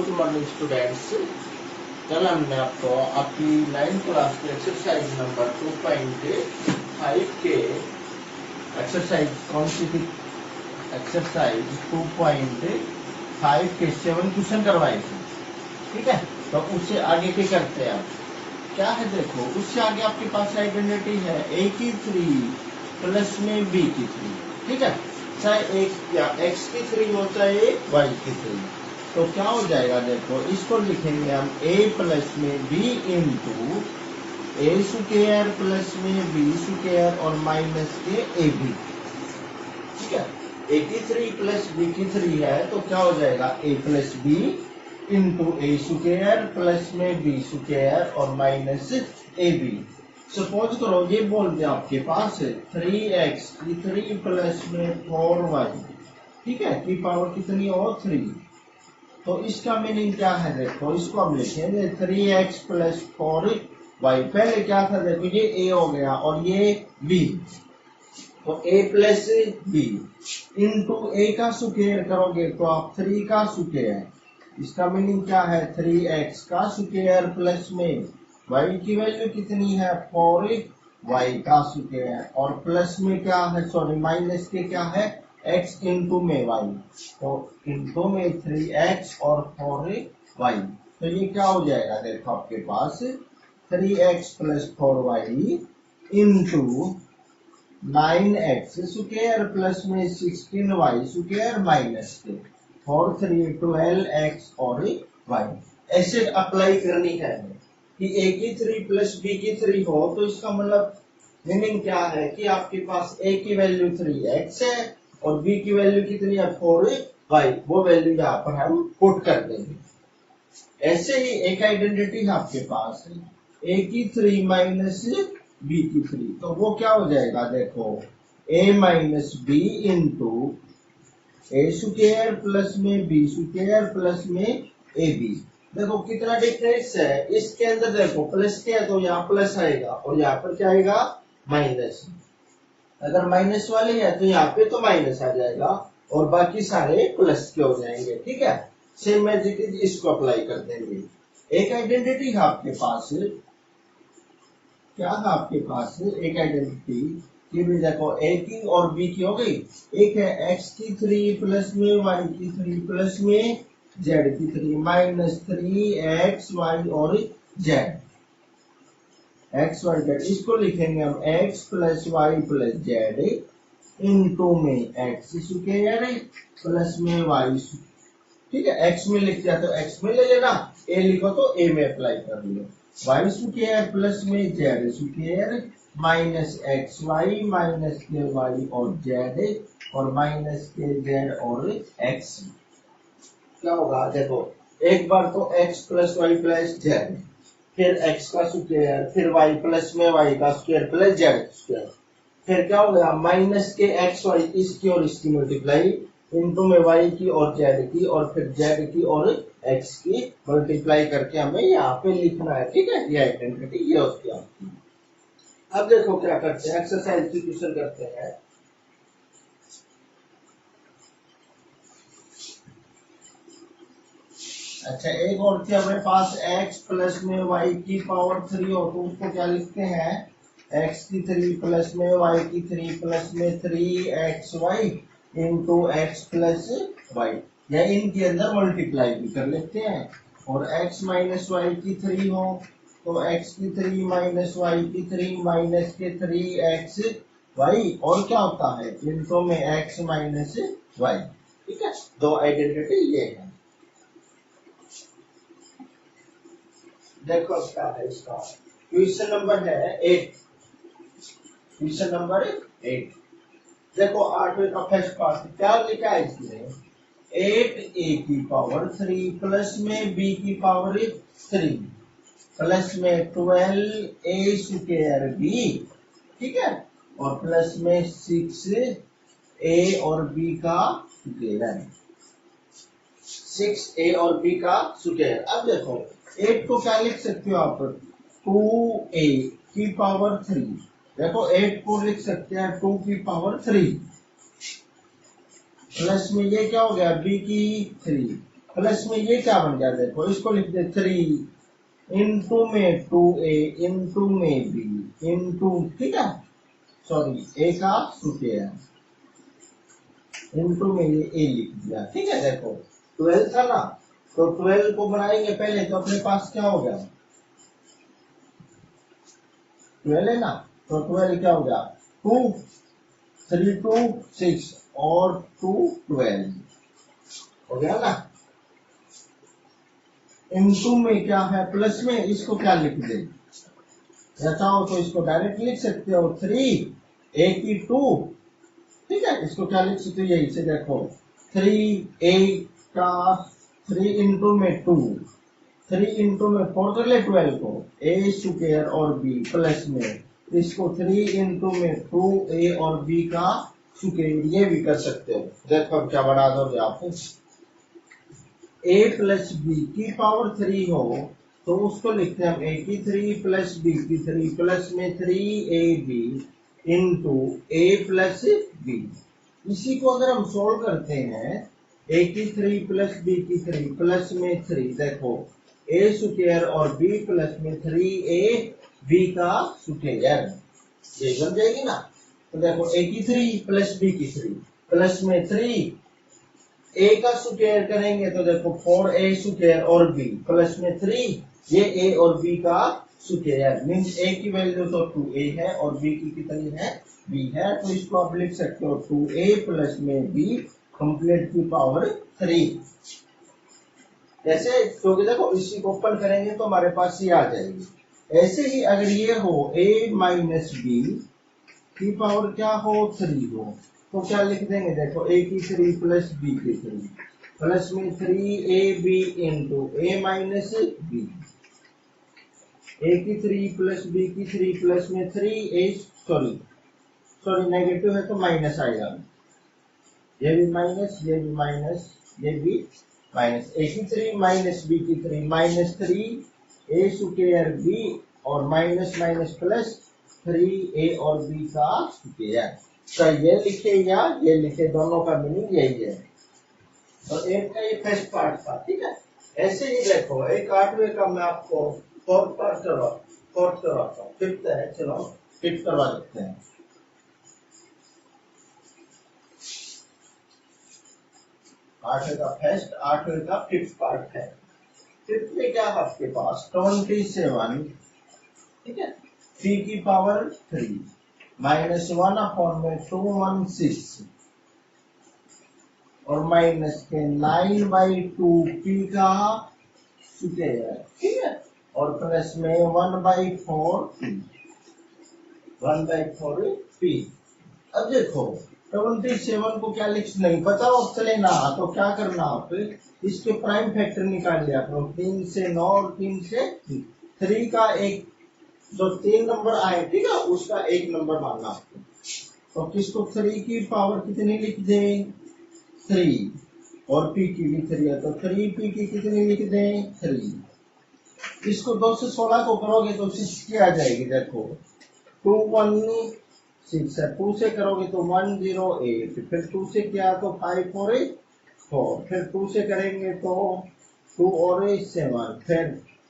Good morning students. कल हमने आपको आपकी 9th क्लास की एक्सरसाइज नंबर 2.5 के एक्सरसाइज कौन सी थी? एक्सरसाइज 2.5 के 7 क्वेश्चन करवाए थे। ठीक है, तो उससे आगे क्या करते हैं आप? क्या है देखो, उससे आगे आपके पास आइडेंटिटी है a की 3 प्लस में b की 3। ठीक है, चाहे एक या x की 3 हो चाहे y की 3। तो क्या हो जाएगा देखो, इसको लिखेंगे हम a प्लस में b into a square plus में b स्क्वायर और माइनस के ab। ठीक है, a की 3 प्लस b की 3 है तो क्या हो जाएगा a plus b into a square plus में b स्क्वायर और माइनस ab। सपोज करो ये बोलते हैं आपके पास 3x की 3 प्लस में 4y। ठीक है, की पावर कितनी और 3। तो इसका मीनिंग क्या है देखो, इसको हम लिखेंगे 3x प्लस 4y। पहले क्या था देखो, ये a हो गया और ये b, तो a plus b into a का स्क्वायर करोगे तो आप 3 का स्क्वायर। इसका मीनिंग क्या है 3x का स्क्वायर प्लस में y की वैल्यू कितनी है 4y का स्क्वायर और प्लस में क्या है, सॉरी माइनस के क्या है x इंटू में y, तो इंटू में 3x और 4y। तो ये क्या हो जाएगा देखो आपके पास 3x plus 4y into 9x square plus में 16y स्क्वायर माइनस के 4 3 12x और y। ऐसे अप्लाई करनी है कि a की 3 प्लस b की 3 हो, तो इसका मतलब मीनिंग क्या है कि आपके पास a की वैल्यू 3x है और b की वैल्यू कितनी है 4y। वो वैल्यू यहाँ पर हम पुट कर देंगे। ऐसे ही एक आइडेंटिटी है आपके पास a की 3 माइनस b की 3, तो वो क्या हो जाएगा देखो a minus b into a square plus में b स्क्वायर प्लस में ab। देखो कितना डिफरेंस है, इसके अंदर देखो प्लस के है तो यहाँ प्लस आएगा और यहाँ पर क्या आएगा माइनस। अगर माइनस वाले है तो यहाँ पे तो माइनस आ जाएगा और बाकी सारे प्लस के हो जाएंगे। ठीक है, सेम मैजिक इसको अप्लाई कर देंगे। एक आइडेंटिटी है आपके पास, क्या है आपके पास एक आइडेंटिटी कि भी देखो a की और b की हो गई। एक है x की 3 प्लस में y की 3 प्लस में z की 3 माइनस 3x y और z x y z। इसको लिखेंगे हम x plus y plus z into में x स्क्वायर प्लस में y। ठीक है, x में लिख दिया तो x में ले लेना, a लिखो तो a में अप्लाई कर लो। y स्क्वायर प्लस में z square minus x y minus के वाई और z और माइनस के z और x। क्या होगा देखो, एक बार तो x plus y plus z, फिर x का स्क्वायर, फिर y प्लस में y का स्क्वायर प्लस z स्क्वायर, फिर क्या हो गया माइनस के x वाई इसकी और इसकी मल्टीप्लाई इंटू में y की और z की और फिर z की और x की मल्टीप्लाई करके हमें यहाँ पे लिखना है। ठीक है, ये आइडेंटिटी ये उसकी आपकी। अब देखो क्या करते हैं, एक्सरसाइज की क्वेश्चन करते हैं। अच्छा, एक और थी हमारे पास x प्लस में y की पावर 3 हो तो उसको क्या लिखते हैं x की 3 प्लस में y की 3 प्लस में 3xy into x plus Y, या इनके अंदर मल्टीप्लाई भी कर लेते हैं। और x माइनस वाई की 3 हो तो x की 3 माइनस वाई की 3 माइनस के 3xy और क्या होता है इंटू में x माइनस वाई। ठीक है, दो आइडेंटिटी ये है। देखो क्या है इसका क्वेश्चन नंबर है 8। क्वेश्चन नंबर 8 देखो 8वें का फर्स्ट पार्ट क्या लिखा है इसमें 8a की पावर 3 प्लस में b की पावर 3 प्लस में 12a स्क्वायर b। ठीक है, और प्लस में 6a और b का स्क्वायर, 6a और b का स्क्वायर। अब देखो 8 को क्या लिख सकते हो आप 2a की पावर 3। देखो 8 को लिख सकते हैं 2 की पावर 3 प्लस में ये क्या हो गया b की 3 प्लस में ये क्या बन गया, देखो इसको लिख दे 3 इंटू में 2a इंटू में b इंटू, ठीक है, सॉरी a का स्क्वायर इंटू में ये a लिख दिया, ठीक है। देखो 12 था ना, तो 12 को बनाएंगे पहले, तो अपने पास क्या हो गया, 12 है ना, तो 12 क्या हो गया, 2 3 2 6 और 2 12 हो गया ना। इनटू में क्या है, प्लस में, इसको क्या लिख दे, या चाहो तो इसको डायरेक्ट लिख सकते हो 3 a की 2, ठीक है। इसको क्या लिख सकते हो, यही से देखो 3a का 3 इंटू में 2 3 इंटू में 4 कर ले 12 को a स्क्वायर और b प्लस में इसको 3 इंटू में 2a और b का स्क्वायर, ये भी कर सकते हो। देखो अब क्या बना दोगे आप, a प्लस बी की पावर 3 हो तो उसको लिखते हैं हम a की 3 प्लस b की 3 प्लस में 3ab into a plus b। इसी को अगर हम सोल्व करते हैं, a की 3 प्लस b की 3 प्लस में 3, देखो a स्क्वायर और b प्लस में 3ab का स्क्वायर, ये बन जाएगी ना। तो देखो a की 3 प्लस b की 3 प्लस में 3 a का स्क्वायर करेंगे तो देखो 4a स्क्वायर और b प्लस में 3 ये a और b का स्क्वायर, मींस a की वैल्यू तो 2a है और b की कितनी है, b है। तो इसको आप लिख सकते हो 2a प्लस में b कंप्लीट की पावर 3, ऐसे। क्योंकि देखो इसी को ओपन करेंगे तो हमारे पास ये आ जाएगी। ऐसे ही अगर ये हो a माइनस b की पावर क्या हो 3 हो, तो क्या लिख देंगे, देखो a की 3 प्लस b की 3 प्लस में 3ab into a minus b, a की 3 प्लस b की 3 प्लस में 3a, सॉरी नेगेटिव है तो माइनस आएगा, ये भी माइनस, ये भी माइनस, ये भी माइनस, a की 3 माइनस b की 3 माइनस 3a स्क्वायर b और माइनस माइनस प्लस 3a और b का स्क्वायर। तो ये लिखे या ये लिखे, दोनों का मीनिंग यही है। और एक का ये फर्स्ट पार्ट था, ठीक है। ऐसे ही देखो एक 8वें का मैं आपको फोर्थ करवाता हूँ, फिफ्थ है, चलो फिफ्थ करवा देते हैं। आठवें का फर्स्ट, 8वें का फिफ्थ पार्ट है। फिफ्थ में क्या है आपके पास 27, ठीक है, 3 की पावर 3 माइनस 1 अपॉन में 216 और माइनस के 9/2 p का स्क्वायर, ठीक है, और प्लस में 1/4 p। अब देखो 27 को क्या लिख, नहीं पता अब चले ना, तो क्या करना, आप इसके प्राइम फैक्टर निकाल लिया करो, 3 से 9 और 3 से 3 का एक, जो 3 नंबर आए, ठीक है, उसका एक नंबर मानना आपको। तो किसको 3 की पावर कितनी लिख दे 3 और p की भी 3 है, तो 3p की कितनी लिख दे 3। इसको 2 से 16 को करोगे तो 6 की आ जाएगी, देखो 216 है, 2 से करोगे तो 108, फिर 2 से किया तो 5 और 4, फिर 2 से करेंगे तो 2 और 7, फिर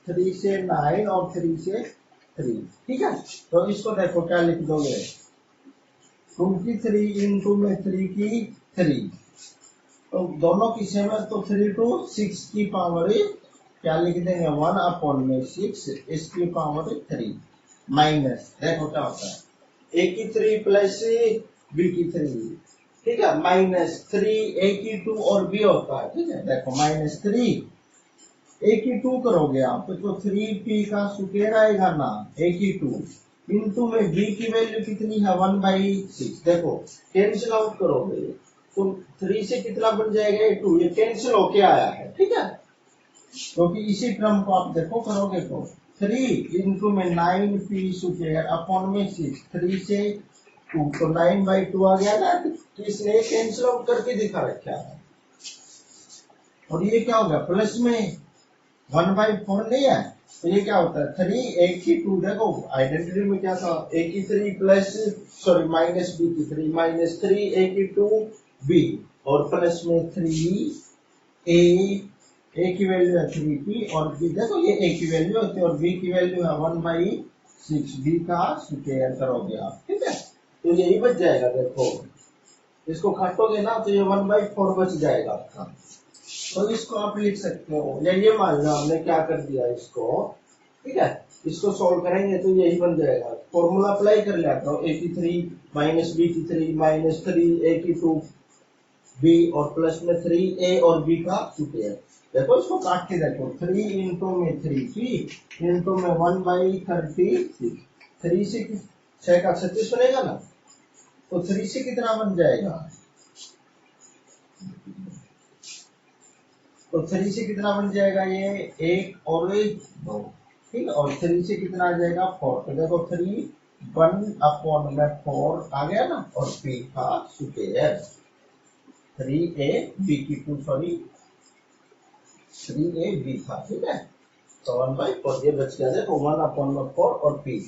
3 से 9 और 3 से 3, ठीक है। तो इसको देखो क्या लिख दोगे, 2 की 3 इंटू में 3 की 3, तो दोनों की सेम है, तो 3 to 6 की पावर क्या लिख देंगे 1 अपॉन में 6 इसकी पावर 3 माइनस, देखो क्या होता है a की 3 प्लस b की 3, ठीक है, माइनस 3 a की 2 और b होता है, ठीक है। देखो माइनस 3 a की 2 करोगे आप तो 3p का स्क्वायर आएगा ना, a की 2 इंटू में b की वैल्यू कितनी है 1/6, देखो कैंसिल आउट करोगे तो 3 से कितना बन जाएगा 2, ये कैंसिल होके आया है, ठीक है। क्योंकि इसी क्रम को आप देखो करोगे तो 3 इंटू में 9p स्क्वायर अपॉन में 6, 3 से 2 तो 9/2 आ गया ना, तो इसने कैंसिल आउट करके दिखा रखा है। और ये क्या होगा प्लस में 1/4 नहीं है, तो ये क्या होता है 3 a की 2, देखो आइडेंटिटी में क्या था a की 3 प्लस, सॉरी माइनस b की 3 माइनस 3 a की 2 b और प्लस में 3 a ए की वैल्यू है 3p और बी, देखो ये ए की वैल्यू होती है और बी की वैल्यू है 1/6 बी का स्क्वायर करोगे आप, ठीक है। तो यही बच जाएगा, देखो इसको काटोगे ना तो ये 1/4 बच जाएगा आपका। तो इसको आप लिख सकते हो, या ये मान लो हमने क्या कर दिया इसको, ठीक है। इसको सॉल्व करेंगे तो यही बन जाएगा। फॉर्मूला अप्लाई कर लेता हूँ, ए की 3 माइनस बी की 3 माइनस 3 ए की 2 बी और प्लस में 3 ए और बी का स्क्वायर। देखो इसको काट के देखो, 3 इंटू में 3p इंटू में 1/36, 3 से 6 का 36 बनेगा ना, तो 3 से कितना बन जाएगा, तो 3 से कितना बन जाएगा, ये 1 और 2, ठीक है। और 3 से कितना आ जाएगा 4, तो देखो 3 1/4 आ गया ना, और p का स्क्वायर 3ab सॉरी 3ab था, ठीक है। तो 1/4 ये बच गया, देखो 1/4 और p।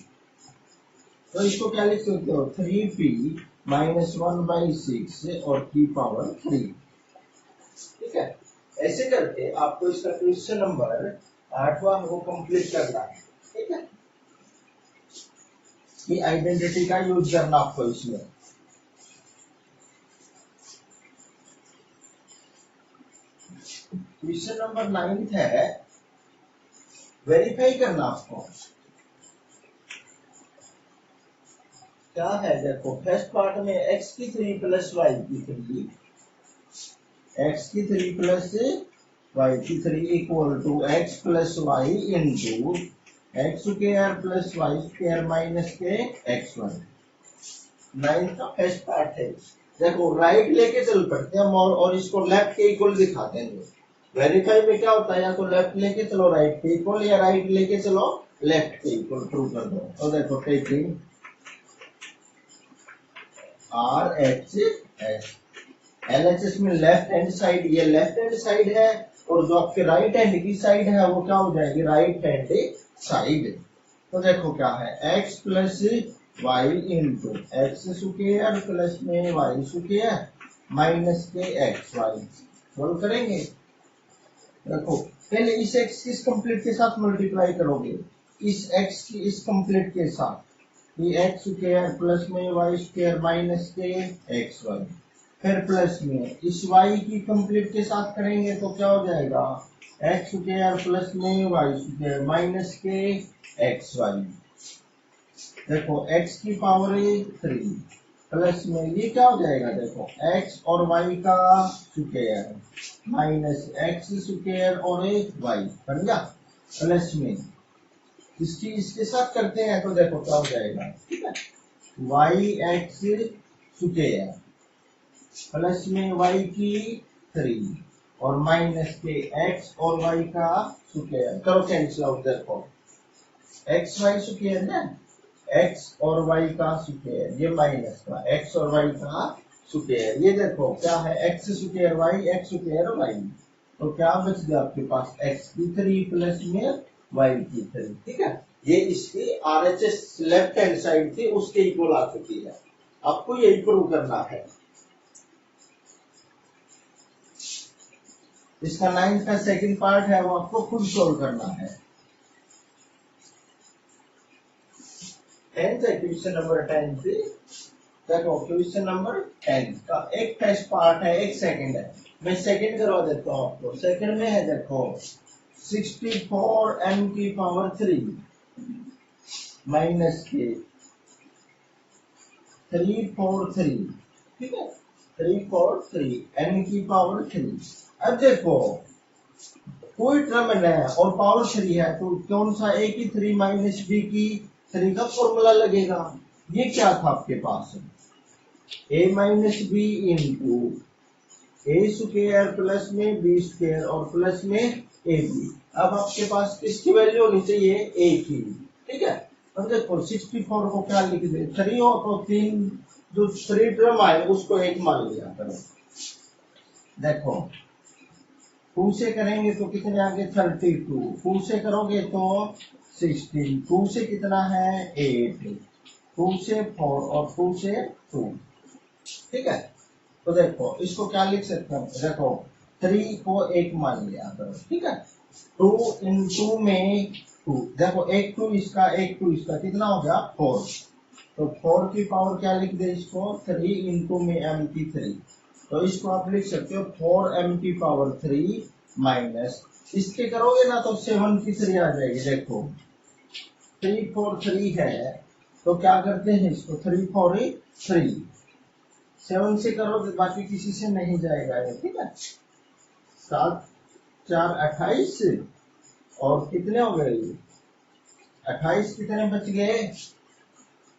तो इसको क्या लिख सकते हो, 3p माइनस 1/6 और p पावर 3, ठीक है। ऐसे करके आपको इसका क्वेश्चन नंबर 8वां को कंप्लीट करना है, ठीक है। ये आइडेंटिटी का यूज करना आपको इसमें। क्वेश्चन नंबर 9 है, वेरीफाई करना आपको क्या है। देखो फर्स्ट पार्ट में x की 3 प्लस y की 3, x की 3 प्लस y की 3 equal to x plus y into x square plus y square minus के x1। 9 का फर्स्ट पार्ट है। देखो राइट लेके चल पड़ते हैं और इसको लेफ्ट के इक्वल दिखा देंगे। वेरीफाई में क्या होता है, या तो लेफ्ट लेके चलो राइट के इक्वल, या राइट लेके चलो लेफ्ट के इक्वल, ट्रू कर दो। तो देखो टेकिंग RHS, LHS में लेफ्ट हैंड साइड, ये लेफ्ट हैंड साइड है, और जो आपके राइट हैंड की साइड है वो क्या हो जाएगी, राइट हैंड साइड। तो देखो क्या है, x plus y into x square plus में वाई स्क्वायर माइनस के एक्स वाई, सोल्व करेंगे। देखो पहले इस x इस कंप्लीट के साथ मल्टीप्लाई करोगे, इस x की इस कंप्लीट के साथ, ये एक्स स्क्वायर प्लस में वाई स्क्वायर माइनस के एक्स वाई, फिर प्लस में इस y की कंप्लीट के साथ करेंगे तो क्या हो जाएगा, एक्स स्क्वायर प्लस में वाई स्क्वायर माइनस के एक्स वाई। देखो x की पावर 3 प्लस में ये क्या हो जाएगा, देखो x और y का स्क्वायर माइनस एक्स स्क्वायर और y बन गया, प्लस में इसके साथ करते हैं तो देखो क्या हो जाएगा, ठीक है। वाई एक्स स्क्वायर प्लस में y की 3 और माइनस के x और y का स्क्वायर, करो कैंसिल आउट। देखो एक्स वाई स्क्वायर है, x और y का स्क्वायर, ये माइनस का x और y का स्क्वायर, ये देखो क्या है, x square y x square y, तो क्या बच गया आपके पास, x की 3 प्लस में y की 3, ठीक है। ये इसकी RHS लेफ्ट हैंड साइड थी, उसके इक्वल आ चुकी है। आपको यही प्रूव करना है। इसका 9 का सेकंड पार्ट है, वो आपको खुद सोल्व करना है। 10th है क्वेश्चन नंबर 10 से। देखो क्वेश्चन नंबर 10 का एक फर्स्ट पार्ट है, एक सेकंड है। मैं सेकंड करवा देता हूँ आपको। सेकंड में है देखो 64 n की पावर 3 माइनस के 343, ठीक है, 343 n की पावर 3। अब देखो कोई टर्म है और पावर 3 है, तो कौन सा a की 3 माइनस b की 3 का फॉर्मूला लगेगा। ये क्या था आपके पास, a minus b into a square plus में बी स्क्वायर और प्लस में ए बी। अब आपके पास किसकी वैल्यू होनी चाहिए, a की, ठीक है। अब देखो 64 को क्या लिख दे, 3 हो तो 3 जो 3 टर्म आए उसको 1 मान लिया करो। देखो 2 से करेंगे तो कितने आगे 32, 2 से करोगे तो 16, 2 से कितना है 8, 2 से 4 और 2 से 2, ठीक है। तो देखो इसको क्या लिख सकते हैं, देखो 3 को 1 मान लिया करो, ठीक है। 2 × में 2, देखो एक 2 इसका कितना हो गया 4। तो 4 की पावर क्या लिख दे इसको 3 × में m की 3, तो इसको आप लिख सकते हो 4m की पावर 3 माइनस, इसके करोगे ना तो 7 की 3 आ जाएगी। देखो 3 4 3 है, तो क्या करते हैं इसको 3 4 3, 7 से करो तो बाकी किसी से नहीं जाएगा ये, ठीक है। 7 4 28 और कितने हो गए 28, कितने बच गए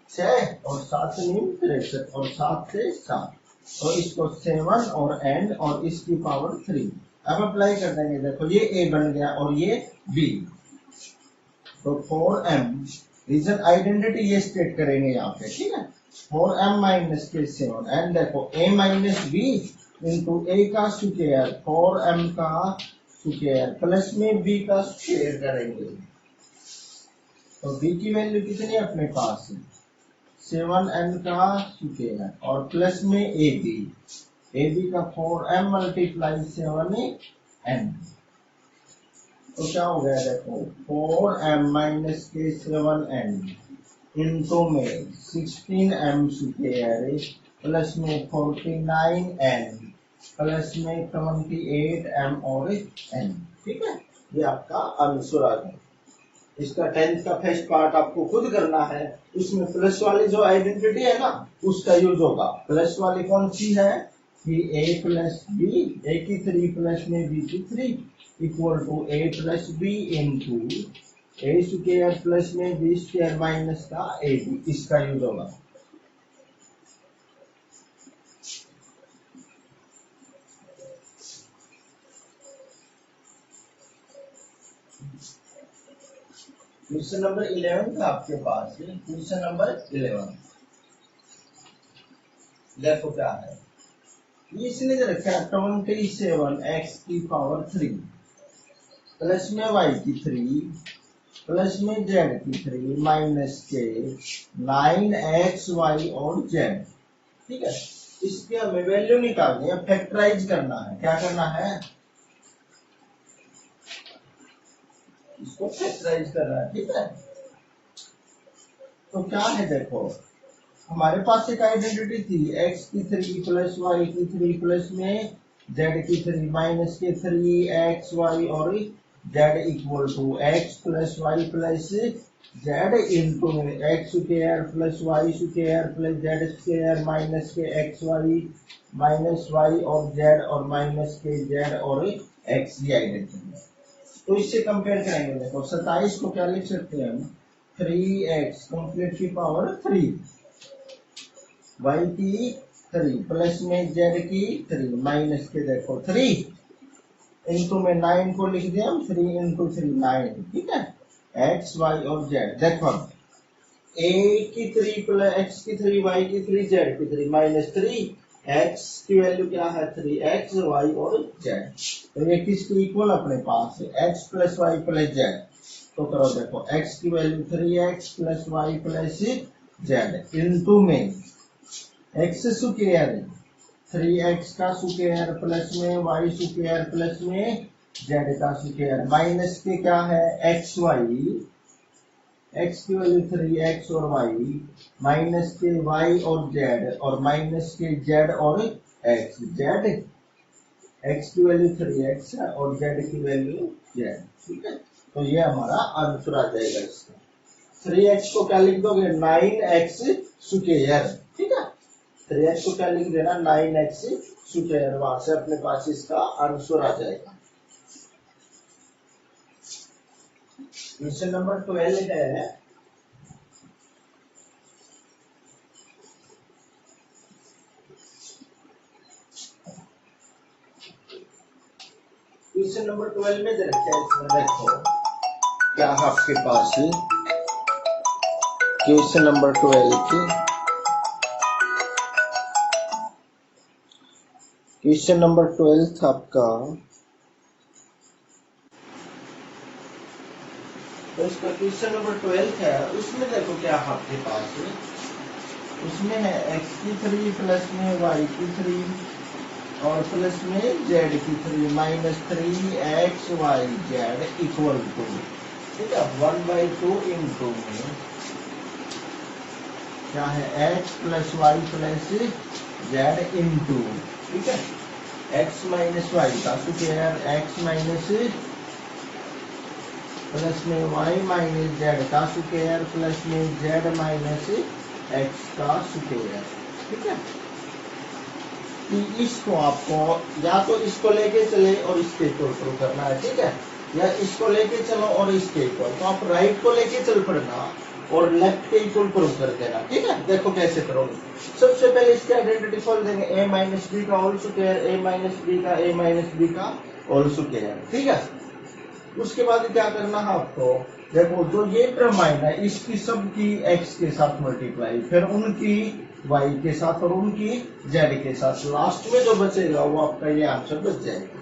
6 और 7 9 63 और 7 से 7, तो इसको 7 और एंड और इसकी पावर 3। अब अप्लाई कर देंगे, देखो ये a बन गया और ये b, तो 4m रीजन आइडेंटिटी ये स्टेट करेंगे यहाँ पे, ठीक है। 4m माइनस के 7 एंड देखो a minus b into a का स्क्वायर 4m का स्क्वायर प्लस में b का स्क्वायर करेंगे, तो b की वैल्यू कितनी है अपने पास 7n का स्क्वायर और प्लस में ab का 4m मल्टीप्लाई 7n, तो क्या हो गया देखो 4m माइनस के 7n इंटू में 16m स्क्वायर प्लस में 49n प्लस में 28m और n, ठीक है। ये आपका आंसर आ गया। इसका 10th का फर्स्ट पार्ट आपको खुद करना है, उसमें प्लस वाली जो आइडेंटिटी है ना उसका यूज होगा। प्लस वाली कौन सी है कि a प्लस बी, a की 3 प्लस में b की 3 equal to a plus b into a square plus में b स्क्वायर माइनस का ab, इसका यूज होगा। क्वेश्चन नंबर 11 था आपके पास, क्वेश्चन नंबर 11 देखो क्या है, इसने रखा 27x की पावर 3 प्लस में y की 3 प्लस में z की 3 माइनस के 9xy और z, ठीक है। इसके हमें वैल्यू निकालनी है, फैक्टराइज करना है। क्या करना है, इसको फैक्टराइज करना है, ठीक है। तो क्या है देखो, हमारे पास एक आइडेंटिटी थी x की 3 प्लस y की 3 प्लस में z की 3 माइनस के 3xy और z equal to x plus y plus z into x square plus y square plus z square minus के xy माइनस y और z और माइनस के z और x की आइडेंटिटी है। तो इससे कंपेयर करेंगे, देखो 27 को क्या लिख सकते हैं हम 3x कंप्लीट की पावर 3 y की 3 प्लस में z की 3 माइनस के देखो 3 इंटू में 9 को लिख दिया हम 3 इंटू 3 9, ठीक है। x y और z देखो a की 3 प्लस x की 3 y की 3 z की 3 माइनस 3, x की वैल्यू क्या है 3x y और z, तो ये किसके इक्वल अपने पास है x plus y plus z, तो करो देखो x की value 3x plus y plus z into में x स्क्वायर 3x का स्क्वायर प्लस में y स्क्वायर प्लस में z का स्क्वायर माइनस के क्या है x की वैल्यू 3x और y माइनस के y और z और माइनस के z और x, z x की वैल्यू 3x है और z की वैल्यू z, ठीक है। तो ये हमारा आंसर आ जाएगा इसका। 3x को क्या लिख दोगे 9x स्क्वायर, ठीक है। 3x को क्या लिख देना 9x स्क्वायर, वहां से अपने पास इसका आंसर आ जाएगा। क्वेश्चन नंबर 12 है, क्वेश्चन नंबर 12 में दे रखा है, इसमें देखो क्या आपके पास क्वेश्चन नंबर 12 की क्वेश्चन नंबर 12 आपका, तो इसका क्वेश्चन नंबर 12 है, उसमें देखो क्या आपके पास है, उसमें है x की 3 प्लस में y की 3 और प्लस में जेड की 3 माइनस 3xyz इक्वल टू, ठीक है, 1/2 इंटू में क्या है x plus y plus z into, ठीक है, x माइनस वाई का स्क्वायर, x माइनस प्लस में y माइनस जेड का स्क्वायर प्लस में z माइनस x का स्क्वायर, ठीक है। कि इसको आपको या तो इसको लेके चले और इसके इक्वल प्रूव करना है, ठीक है, या इसको लेके चलो और इसके इक्वल, तो आप राइट को लेके चल पड़ना और लेफ्ट के इक्वल प्रूव कर देना, ठीक है। देखो कैसे करोगे। सबसे पहले इसकी आइडेंटिटी खोल देंगे, a माइनस बी का whole square, a minus b का a माइनस बी का होल स्क्वायर, ठीक है। उसके बाद क्या करना है आपको, देखो जो ये टर्म आएगा इसकी सबकी x के साथ मल्टीप्लाई, फिर उनकी y के साथ और उनकी z के साथ, लास्ट में जो बचेगा वो आपका ये आंसर बच जाएगा।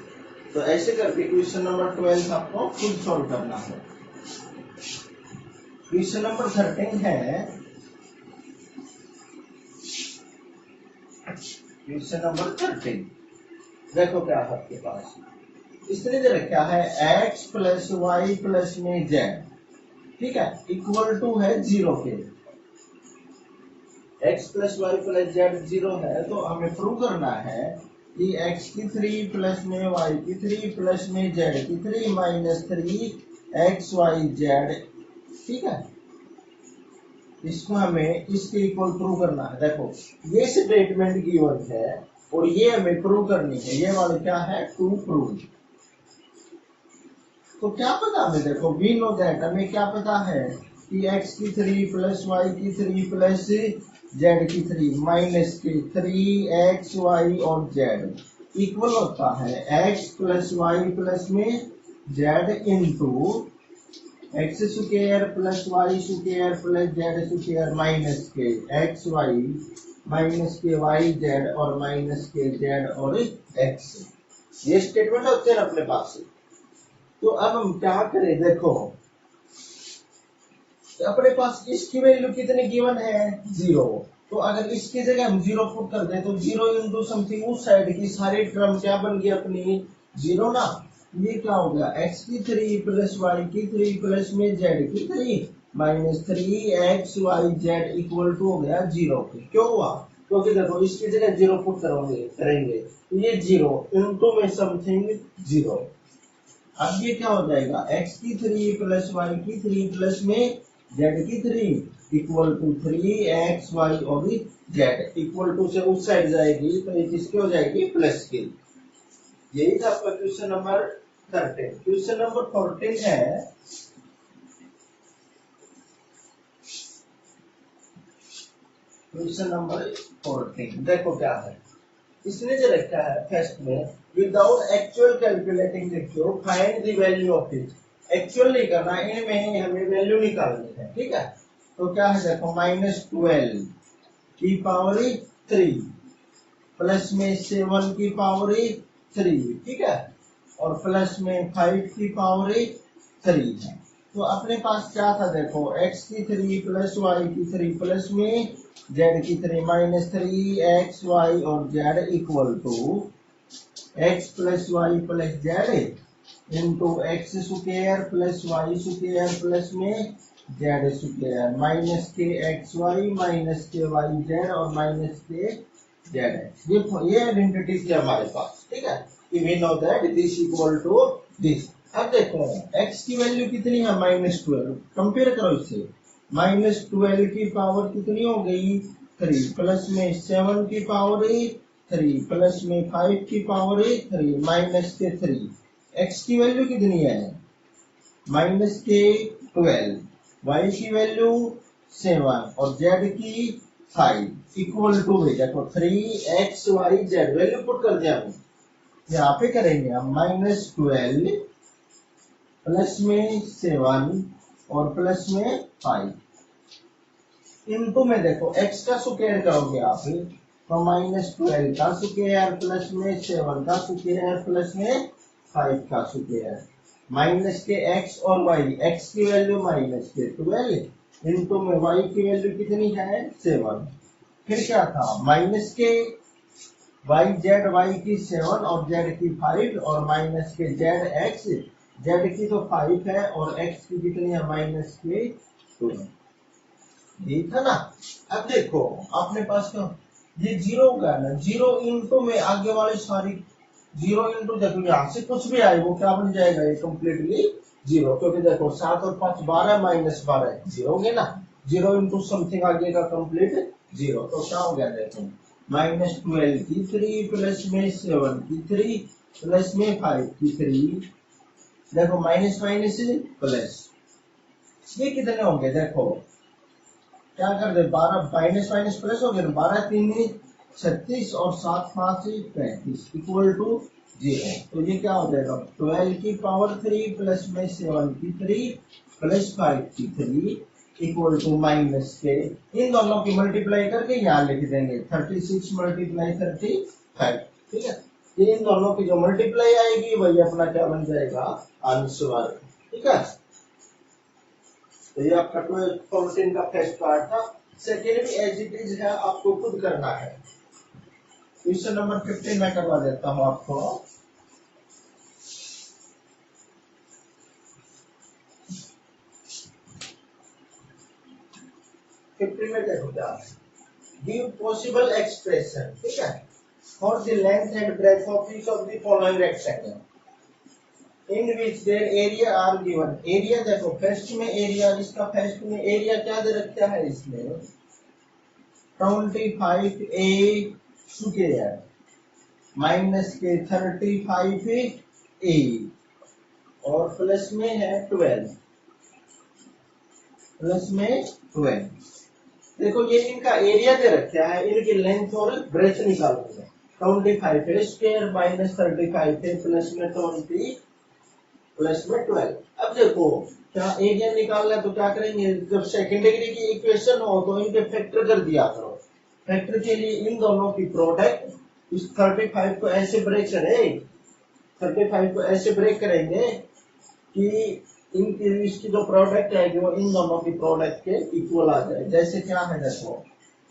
तो ऐसे करके क्वेश्चन नंबर 12 आपको खुद सॉल्व करना है। क्वेश्चन नंबर 13 है, क्वेश्चन नंबर 13 देखो क्या है आपके पास, इसने दे रखा है x प्लस वाई प्लस में z, ठीक है, इक्वल टू है 0 के। x plus y plus z 0 है तो हमें प्रूव करना है कि x की 3 प्लस में y की 3 प्लस में z की 3 माइनस 3xyz, ठीक है। इसको हमें इसके इक्वल प्रूव करना है। देखो ये स्टेटमेंट गिवन है और ये हमें प्रूव करनी है, ये वाले क्या है, टू प्रूव। तो क्या पता हमें, देखो वी नो दैट, हमें क्या पता है कि x की 3 प्लस वाई की 3 प्लस z की 3 माइनस की 3xy और z इक्वल होता है x प्लस वाई प्लस में z into x square plus y square plus z square minus के एक्स वाई माइनस के वाई जेड और माइनस के जेड और एक्स। ये स्टेटमेंट होते हैं अपने पास। तो अब हम क्या करें, देखो अपने पास इसकी वैल्यू कितनी गिवन है, 0। तो अगर इसकी जगह हम 0 पुट कर दें तो 0 इंटू समथिंग उस साइड की सारी टर्म क्या बन गई अपनी, 0 ना। ये क्या हो गया, x की 3 प्लस वाई की 3 प्लस में z की 3 माइनस 3xyz इक्वल टू हो गया 0 के। क्यों हुआ, क्योंकि देखो इसकी जगह 0 पुट करेंगे तो ये 0 इंटू में समथिंग 0। अब ये क्या हो जाएगा, x की 3 प्लस वाई की 3 प्लस में z की 3 इक्वल टू 3xy और z इक्वल टू से उस साइड जाएगी तो ये किसकी हो जाएगी, प्लस की। यही था आपका क्वेश्चन नंबर 13। क्वेश्चन नंबर 14 है, क्वेश्चन नंबर 14 देखो क्या है। इसने जो रखा है फर्स्ट में, विदाउट एक्चुअल कैलकुलेटिंग देखो find the value of it. Actual नहीं करना, इनमें हमें वैल्यू निकालनी है, ठीक है। तो क्या है, देखो -12 की पावर 3 प्लस में 7 की पावर 3, ठीक है, और प्लस में 5 की पावर 3 है। तो अपने पास क्या था, देखो x की 3 प्लस वाई की 3 प्लस में z की 3 माइनस 3xy और z equal to x plus y plus z into x square plus y square plus में z स्क्वायर माइनस के xy माइनस के yz और माइनस के zx। ये आइडेंटिटी थी हमारे पास, ठीक है। We know that this equal to this। अब देखो x की वैल्यू कितनी है, -12। कंपेयर करो इससे, -12 की पावर कितनी हो गई, 3 प्लस में 7 की पावर 3 प्लस में 5 की पावर 3 माइनस के 3। x की वैल्यू कितनी है, -12, y की वैल्यू 7 और z की 5 इक्वल टू देखो 3xyz। वैल्यू पुट कर दिया हमने, यहाँ पे करेंगे हम -12 प्लस में 7 और प्लस में 5 इनटू में देखो x का स्क्वायर करोगे आप तो -12 का स्क्वायर प्लस में 7 का स्क्वायर प्लस में 5 का स्क्वायर माइनस के x और y। x की वैल्यू -12 इनटू में y की वैल्यू कितनी है, 7। फिर क्या था, माइनस के वाई की 7 और जेड की 5 और माइनस के जेड एक्स, जेड की तो 5 है और एक्स की कितनी है माइनस के 2। यही था ना। अब देखो अपने पास क्या ये जीरो का ना, जीरो इंटू में आगे वाली सारी जीरो इंटू, देखो यहाँ से कुछ भी आए वो क्या बन जाएगा, ये कम्प्लीटली जीरो, क्योंकि देखो 7 और 5 12 माइनस 12 जीरो हो गया ना, जीरो इंटू समथिंग आगे का कंप्लीट जीरो, तो क्या हो गया देखो माइनस 12 की 3 प्लस में 7 की 3 प्लस में 5 की 3, देखो माइनस माइनस प्लस, ये कितने होंगे देखो क्या कर दे 12 माइनस माइनस प्लस हो गया, 12 3 36 और 7 5 35 इक्वल टू 0, तो ये क्या हो जाएगा 12 की पावर 3 प्लस में 7 की 3 प्लस 5 की 3 इक्वल टू माइनस के, इन दोनों की मल्टीप्लाई करके यहाँ लिख देंगे 36 मल्टीप्लाई 35, ठीक है। ये इन दोनों की जो मल्टीप्लाई आएगी वही अपना क्या बन जाएगा आंसर, ठीक है। तो ये आपका 12 का फर्स्ट पार्ट था। सेकेंड भी एज इट इज है, आपको खुद करना है। क्वेश्चन नंबर 15 मैं करवा देता हूं आपको। में देखो क्या गिव पॉसिबल एक्सप्रेशन, ठीक है, for the length and breadth of each of the following rectangle in which their area are given. Area देखो फर्स्ट में एरिया, इसका फर्स्ट में एरिया क्या दे रखा है इसमें 25a स्क्वायर माइनस के 35a और प्लस में है 12, प्लस में 12। देखो ये इनका एरिया दे रखा है, इनकी लेंथ और ब्रेथ निकालनी है। 25a square minus 35a plus में 20 प्लस में 12। अब देखो क्या एरिया निकालना है तो क्या करेंगे, जब सेकंड डिग्री की इक्वेशन हो तो इनके फैक्टर कर दिया करो। फैक्टर के लिए इन दोनों की प्रोडक्ट, इस 35 को ऐसे ब्रेक करें, 35 को ऐसे ब्रेक करेंगे कि इनकी इसकी जो प्रोडक्ट है वो इन दोनों की प्रोडक्ट के इक्वल आ जाए। जैसे क्या है देखो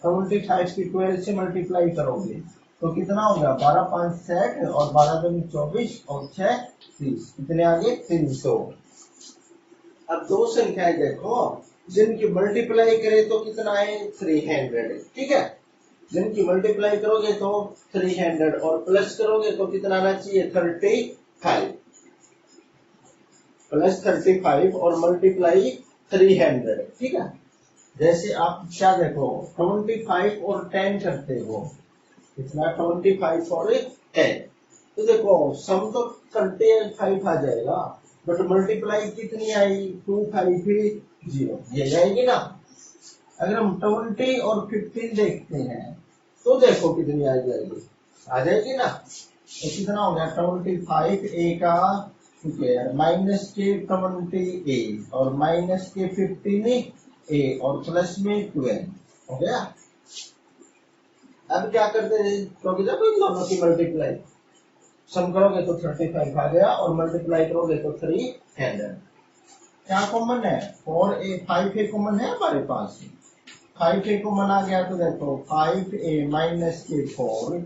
75 की 12 से मल्टीप्लाई करोगे तो कितना हो गया 12 5 60 और 12 2 24 और 6 30, कितने आगे 300। अब दो संख्याएं देखो जिनकी मल्टीप्लाई करें तो कितना है 300, ठीक है। जिनकी मल्टीप्लाई करोगे तो 300 और प्लस करोगे तो कितना आना चाहिए 35 प्लस 35 और मल्टीप्लाई 300, ठीक है। जैसे आप क्या देखो 25 और 10 करते हो, इतना 25 और 10, तो देखो सम तो 35 आ जाएगा बट मल्टीप्लाई कितनी आई 250, ये जाएगी ना। अगर हम 20 और 15 देखते हैं तो देखो कितनी आ जाएगी ना। तो कितना हो गया 25a का स्क्वायर माइनस के 20a और माइनस के 15a और प्लस में 12 हो गया। अब क्या करते हैं, क्योंकि देखो इन दोनों की मल्टीप्लाई सम करोगे तो 35 आ गया और मल्टीप्लाई करोगे तो 300। क्या कॉमन है 4a 5a कॉमन है हमारे पास, 5a कॉमन आ गया तो देखो 5a माइनस के 4,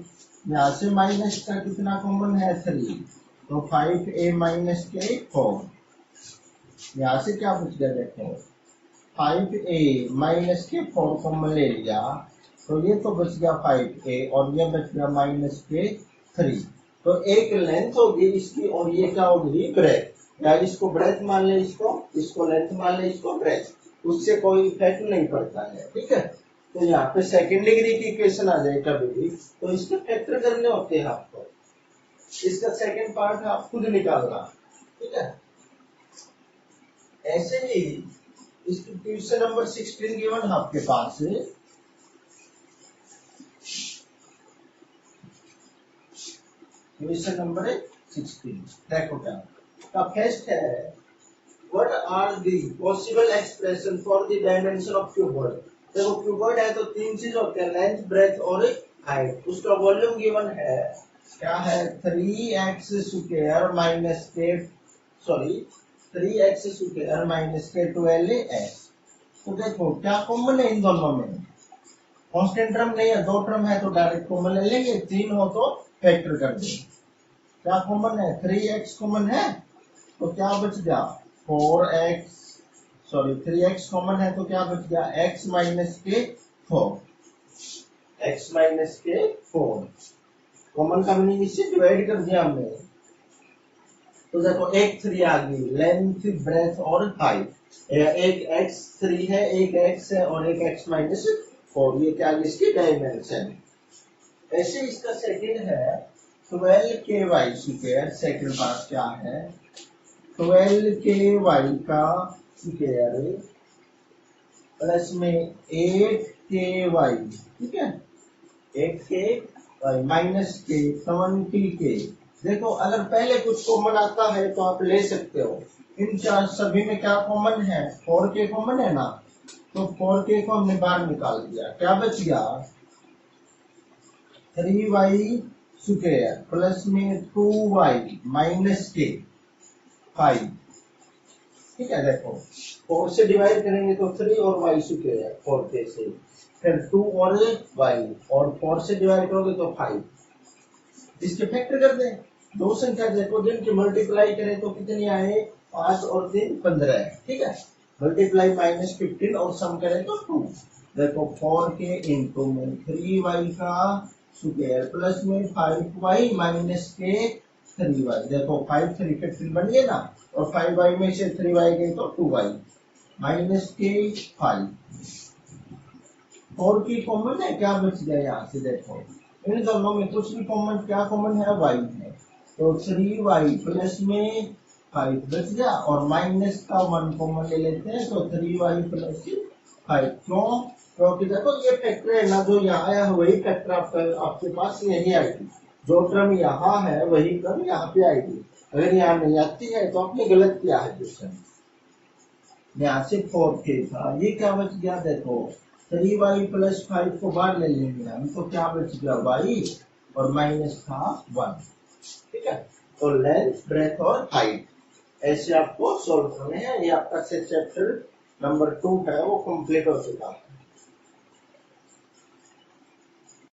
यहाँ से माइनस का कितना कॉमन है 3, तो 5a माइनस के 4, यहाँ से क्या बच गया देखो 5a माइनस के 4 कॉमन ले लिया तो ये तो बच गया 5a और ये बच गया माइनस के 3। तो एक लेंथ होगी इसकी और ये क्या होगी ब्रेथ, या इसको ब्रेथ मान ले, इसको लेंथ मान ले, इसको ब्रेथ, उससे कोई इफेक्ट नहीं पड़ता है, ठीक है। तो यहाँ पे सेकंड डिग्री की इक्वेशन आ जाए कभी भी तो इसके फैक्टर करने होते हैं आपको, इसका सेकंड पार्ट आप खुद निकालना, ठीक है। ऐसे ही इसकी क्वेश्चन नंबर 16 गिवन आपके पास है। क्वेश्चन नंबर 16 देखो क्या का फर्स्ट है, what are the possible expression for the dimension of cuboid. देखो क्यूबॉइड है तो तीन चीज होते हैं लेंथ ब्रेथ और हाइट, उसका वॉल्यूम गिवन है क्या है 3x स्क्वायर माइनस के 3x स्क्वायर माइनस के 12x। तो देखो क्या कॉमन है इन दोनों में, कांस्टेंट टर्म नहीं है, 2 टर्म है तो डायरेक्ट कॉमन ले लेंगे, 3 हो तो फैक्टर कर देंगे। क्या कॉमन है? 3x कॉमन है तो क्या बच गया 4x, सॉरी 3x कॉमन है तो क्या बच गया x माइनस के 4, x माइनस के 4। कॉमन का मीनिंग इससे डिवाइड कर दिया हमने, तो देखो एक 3 आ गई, लेंथ ब्रेथ और हाइट, एक x 3 है, एक x है और एक x माइनस 4, ये क्या इसकी डायमेंशन। ऐसे इसका सेकंड है 12ky स्क्वायर, सेकंड पार्ट क्या है 12ky का स्क्वायर प्लस में 8ky, ठीक है 8ky माइनस के 20k। देखो अगर पहले कुछ कॉमन आता है तो आप ले सकते हो, इन चार सभी में क्या कॉमन है 4k कॉमन है ना, तो 4k को हमने बाहर निकाल दिया, क्या बच गया 3y स्क्वायर प्लस में 2y माइनस के 5, ठीक है। देखो 4 से डिवाइड करेंगे तो 3 और y स्क्वायर 4k से, फिर 2 और y, और 4 से डिवाइड करोगे तो 5, जिसके फैक्टर कर दें। दो संख्या देखो जिनकी मल्टीप्लाई करें तो कितनी आए 5 और 3 15, ठीक है। मल्टीप्लाई माइनस 15 और सम करें तो 2। देखो 4k इंटू में 3y का स्क्वायर प्लस में 5y माइनस के 3y, देखो 5 3 15 बन गए ना, और 5y में से 3y गए तो 2y माइनस के 5। 4 की कॉमन है, क्या बच गया यहाँ से देखो इन दोनों में कुछ भी कॉमन, क्या कॉमन है y है, तो 3y प्लस में 5 बच गया, और माइनस का 1 कॉमन ले लेते हैं तो 3y प्लस 5। क्यों? क्योंकि देखो ये फैक्टर है ना, जो यहाँ आया है वही फैक्टर आपके पास नहीं आएगी, जो टर्म यहाँ है वही टर्म यहाँ पे आएगी। अगर यहाँ नहीं आती है तो आपने गलत किया है क्वेश्चन। यहाँ से 4k था, ये क्या बच गया देखो 3y प्लस 5 को बाहर ले लेंगे हम, तो क्या बच गया y और माइनस था 1, ठीक है। तो लेंथ ब्रेथ और हाइट ऐसे आपको सोल्व करने हैं। ये आपका चैप्टर नंबर 2 है वो कंप्लीट हो चुका है।